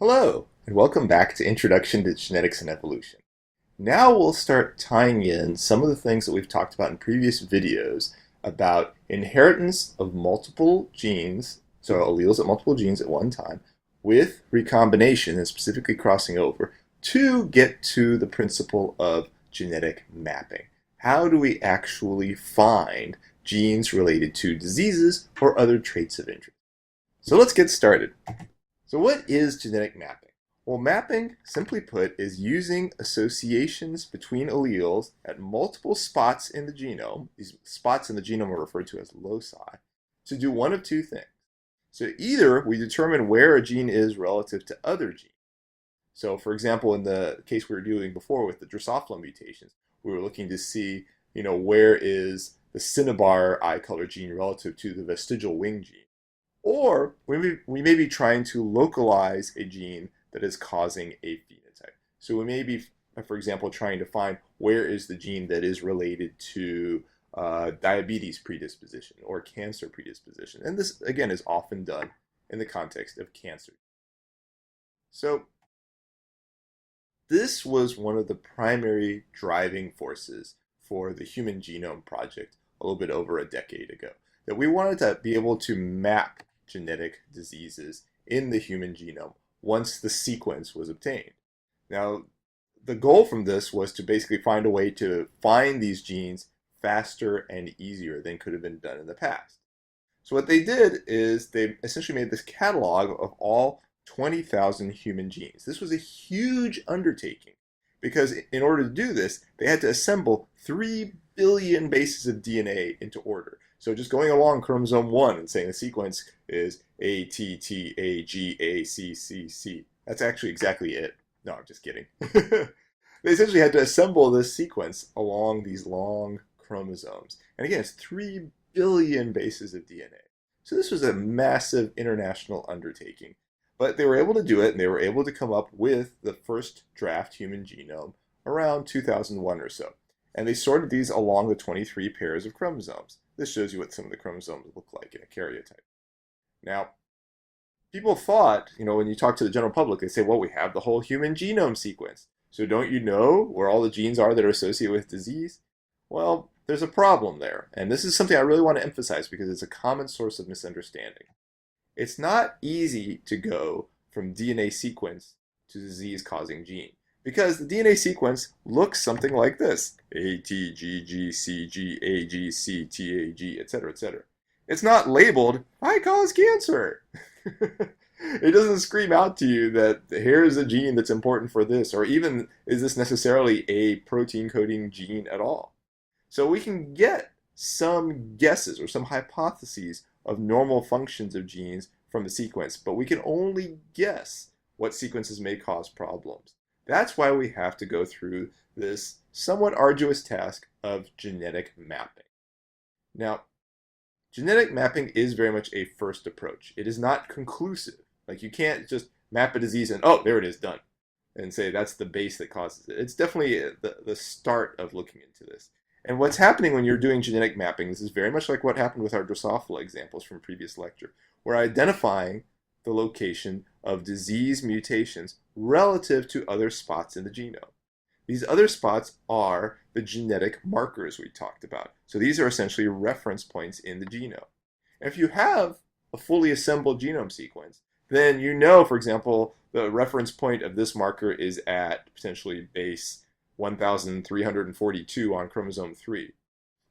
Hello, and welcome back to Introduction to Genetics and Evolution. Now we'll start tying in some of the things that we've talked about in previous videos about inheritance of multiple genes, so alleles of multiple genes at one time, with recombination and specifically crossing over to get to the principle of genetic mapping. How do we actually find genes related to diseases or other traits of interest? So let's get started. So what is genetic mapping? Well, mapping, simply put, is using associations between alleles at multiple spots in the genome. These spots in the genome are referred to as loci, to do one of two things. So either we determine where a gene is relative to other genes. So for example, in the case we were doing before with the Drosophila mutations, we were looking to see, where is the cinnabar eye color gene relative to the vestigial wing gene. Or we may be trying to localize a gene that is causing a phenotype. So we may be, for example, trying to find where is the gene that is related to diabetes predisposition or cancer predisposition. And this, again, is often done in the context of cancer. So this was one of the primary driving forces for the Human Genome Project a little bit over a decade ago, that we wanted to be able to map genetic diseases in the human genome once the sequence was obtained. Now, the goal from this was to basically find a way to find these genes faster and easier than could have been done in the past. So what they did is they essentially made this catalog of all 20,000 human genes. This was a huge undertaking because in order to do this, they had to assemble 3 billion bases of DNA into order. So just going along chromosome 1 and saying the sequence is A, T, T, A, G, A, C, C, C. That's actually exactly it. No, I'm just kidding. They essentially had to assemble this sequence along these long chromosomes. And again, it's 3 billion bases of DNA. So this was a massive international undertaking. But they were able to do it, and they were able to come up with the first draft human genome around 2001 or so. And they sorted these along the 23 pairs of chromosomes. This shows you what some of the chromosomes look like in a karyotype. Now, people thought, when you talk to the general public, they say, well, we have the whole human genome sequence. So don't you know where all the genes are that are associated with disease? Well, there's a problem there. And this is something I really want to emphasize because it's a common source of misunderstanding. It's not easy to go from DNA sequence to disease-causing gene, because the DNA sequence looks something like this: A, T, G, G, C, G, A, G, C, T, A, G, etc., etc. It's not labeled, I cause cancer. It doesn't scream out to you that here's a gene that's important for this, or even is this necessarily a protein coding gene at all. So we can get some guesses or some hypotheses of normal functions of genes from the sequence, but we can only guess what sequences may cause problems. That's why we have to go through this somewhat arduous task of genetic mapping. Now, genetic mapping is very much a first approach. It is not conclusive. Like, you can't just map a disease and, oh, there it is, done, and say that's the base that causes it. It's definitely the start of looking into this. And what's happening when you're doing genetic mapping, this is very much like what happened with our Drosophila examples from previous lecture. We're identifying the location of disease mutations relative to other spots in the genome. These other spots are the genetic markers we talked about. So these are essentially reference points in the genome. And if you have a fully assembled genome sequence, then you know, for example, the reference point of this marker is at potentially base 1342 on chromosome 3,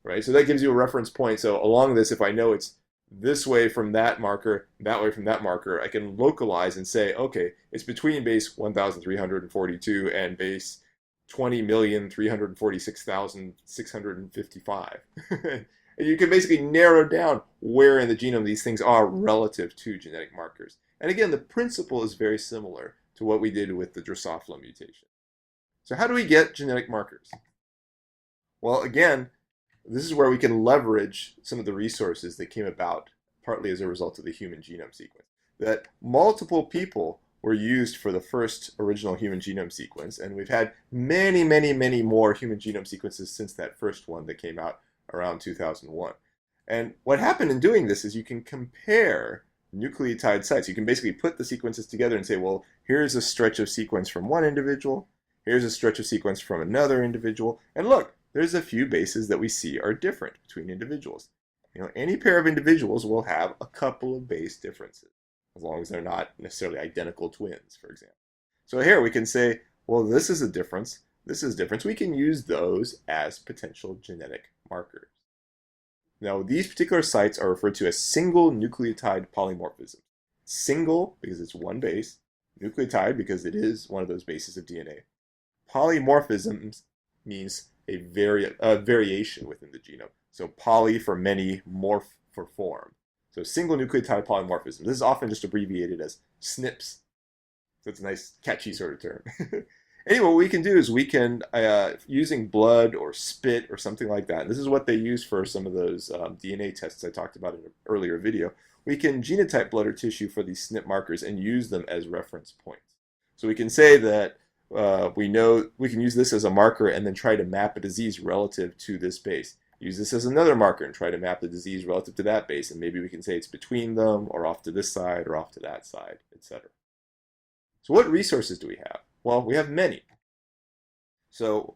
right? So that gives you a reference point. So along this, if I know it's this way from that marker, that way from that marker, I can localize and say, okay, it's between base 1342 and base 20,346,655. And you can basically narrow down where in the genome these things are relative to genetic markers. And again, the principle is very similar to what we did with the Drosophila mutation. So how do we get genetic markers? Well, again, this is where we can leverage some of the resources that came about partly as a result of the human genome sequence. That multiple people were used for the first original human genome sequence, and we've had many, many, many more human genome sequences since that first one that came out around 2001. And what happened in doing this is you can compare nucleotide sites. You can basically put the sequences together and say, well, here's a stretch of sequence from one individual, here's a stretch of sequence from another individual, and look, there's a few bases that we see are different between individuals. Any pair of individuals will have a couple of base differences, as long as they're not necessarily identical twins, for example. So here we can say, well, this is a difference, this is a difference. We can use those as potential genetic markers. Now, these particular sites are referred to as single nucleotide polymorphisms. Single, because it's one base. Nucleotide, because it is one of those bases of DNA. Polymorphisms means a variation within the genome. So poly for many, morph for form. So single nucleotide polymorphism. This is often just abbreviated as SNPs. So it's a nice, catchy sort of term. Anyway, what we can do is we can, using blood or spit or something like that, and this is what they use for some of those DNA tests I talked about in an earlier video, we can genotype blood or tissue for these SNP markers and use them as reference points. So we can say that we know we can use this as a marker and then try to map a disease relative to this base. Use this as another marker and try to map the disease relative to that base, and maybe we can say it's between them or off to this side or off to that side, etc. So what resources do we have? Well, we have many. So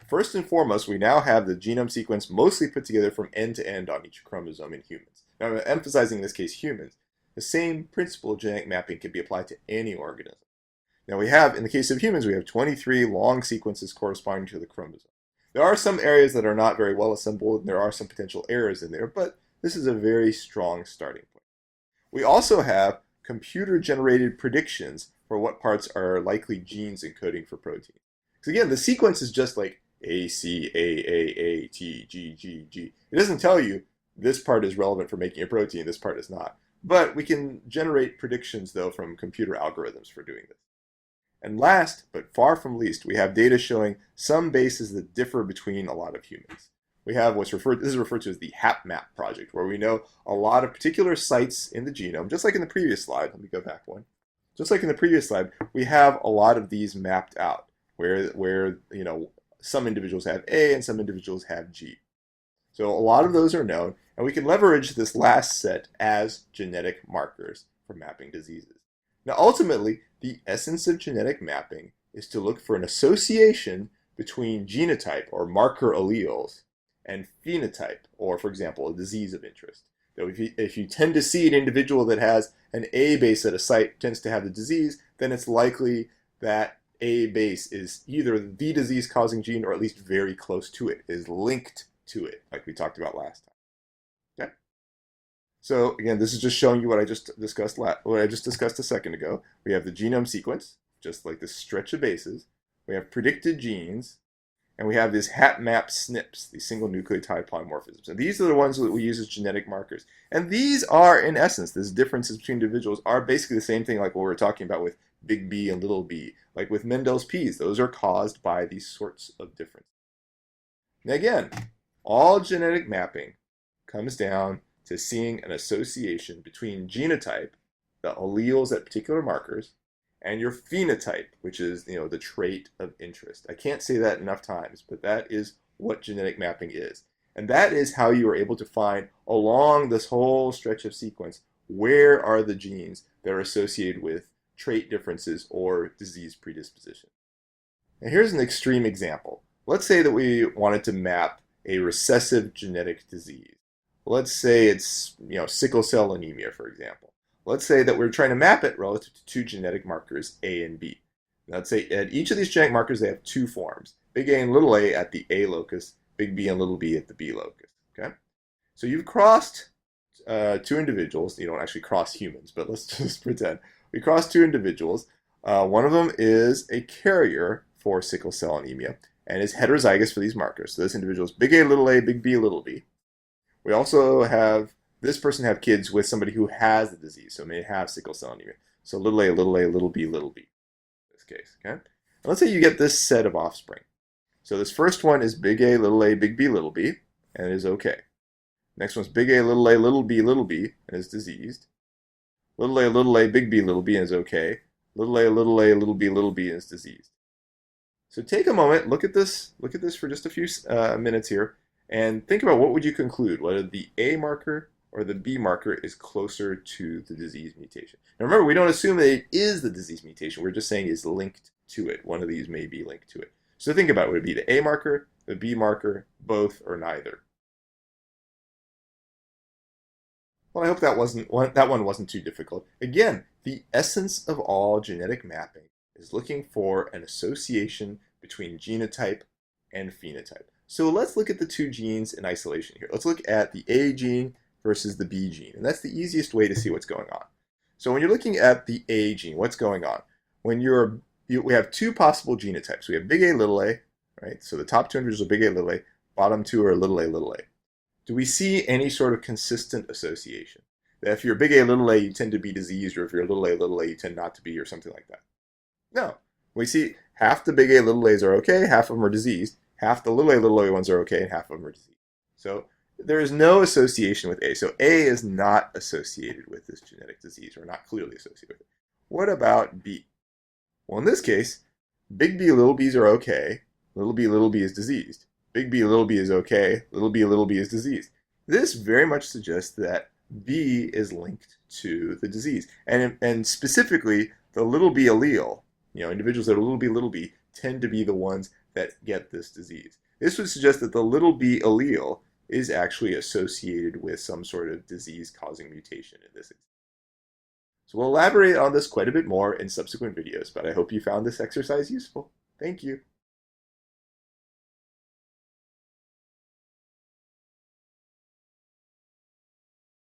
first and foremost, we now have the genome sequence mostly put together from end to end on each chromosome in humans. Now, I'm emphasizing in this case humans. The same principle of genetic mapping can be applied to any organism. Now we have, in the case of humans, we have 23 long sequences corresponding to the chromosome. There are some areas that are not very well assembled, and there are some potential errors in there, but this is a very strong starting point. We also have computer-generated predictions for what parts are likely genes encoding for protein. Because again, the sequence is just like A, C, A, T, G, G, G. It doesn't tell you this part is relevant for making a protein, this part is not. But we can generate predictions, though, from computer algorithms for doing this. And last, but far from least, we have data showing some bases that differ between a lot of humans. We have this is referred to as the HapMap project, where we know a lot of particular sites in the genome, just like in the previous slide. Let me go back one. Just like in the previous slide, we have a lot of these mapped out, where some individuals have A and some individuals have G. So a lot of those are known, and we can leverage this last set as genetic markers for mapping diseases. Now, ultimately, the essence of genetic mapping is to look for an association between genotype or marker alleles and phenotype, or for example, a disease of interest. So if you tend to see an individual that has an A base at a site tends to have the disease, then it's likely that A base is either the disease-causing gene or at least very close to it, is linked to it, like we talked about last time. Okay? So again, this is just showing you what I just discussed a second ago. We have the genome sequence, just like this stretch of bases. We have predicted genes, and we have these HapMap SNPs, these single nucleotide polymorphisms. And these are the ones that we use as genetic markers. And these are, in essence, these differences between individuals are basically the same thing like what we were talking about with big B and little b. Like with Mendel's P's, those are caused by these sorts of differences. Now again, all genetic mapping comes down to seeing an association between genotype, the alleles at particular markers, and your phenotype, which is the trait of interest. I can't say that enough times, but that is what genetic mapping is. And that is how you are able to find along this whole stretch of sequence where are the genes that are associated with trait differences or disease predisposition. Now here's an extreme example. Let's say that we wanted to map a recessive genetic disease. Let's say it's sickle cell anemia, for example. Let's say that we're trying to map it relative to two genetic markers, A and B. Let's say at each of these genetic markers, they have two forms, big A and little a at the A locus, big B and little b at the B locus. Okay, so you've crossed two individuals. You don't actually cross humans, but let's just pretend. We crossed two individuals. One of them is a carrier for sickle cell anemia and is heterozygous for these markers. So this individual is big A, big B, little b. We also have this person have kids with somebody who has the disease, so may have sickle cell anemia. So little a, little b, little b in this case. Okay. And let's say you get this set of offspring. So this first one is big A, big B, little b, and it is okay. Next one's big A, little b, and is diseased. Little a, big B, little b, and is okay. Little a, little b, and is diseased. So take a moment, look at this for just a few minutes here, and think about what would you conclude, whether the A marker or the B marker is closer to the disease mutation. Now remember, we don't assume that it is the disease mutation. We're just saying it's linked to it. One of these may be linked to it. So think about it. Would it be the A marker, the B marker, both, or neither? Well, I hope that one wasn't too difficult. Again, the essence of all genetic mapping is looking for an association between genotype and phenotype. So let's look at the two genes in isolation here. Let's look at the A gene versus the B gene, and that's the easiest way to see what's going on. So when you're looking at the A gene, what's going on? When we have two possible genotypes. We have big A, little a, right? So the top two integers are big A, little a. Bottom two are little a, little a. Do we see any sort of consistent association? That if you're big A, little a, you tend to be diseased, or if you're little a, you tend not to be, or something like that? No. We see half the big A, little a's are okay, half of them are diseased. Half the little a ones are okay, and half of them are diseased. So there is no association with A. So A is not associated with this genetic disease, or not clearly associated with it. What about B? Well, in this case, big B, little b's are okay. Little b is diseased. Big B, little b is okay. Little b is diseased. This very much suggests that B is linked to the disease. And specifically, the little b allele, individuals that are little b, tend to be the ones that get this disease. This would suggest that the little b allele is actually associated with some sort of disease-causing mutation in this example. So we'll elaborate on this quite a bit more in subsequent videos, but I hope you found this exercise useful. Thank you.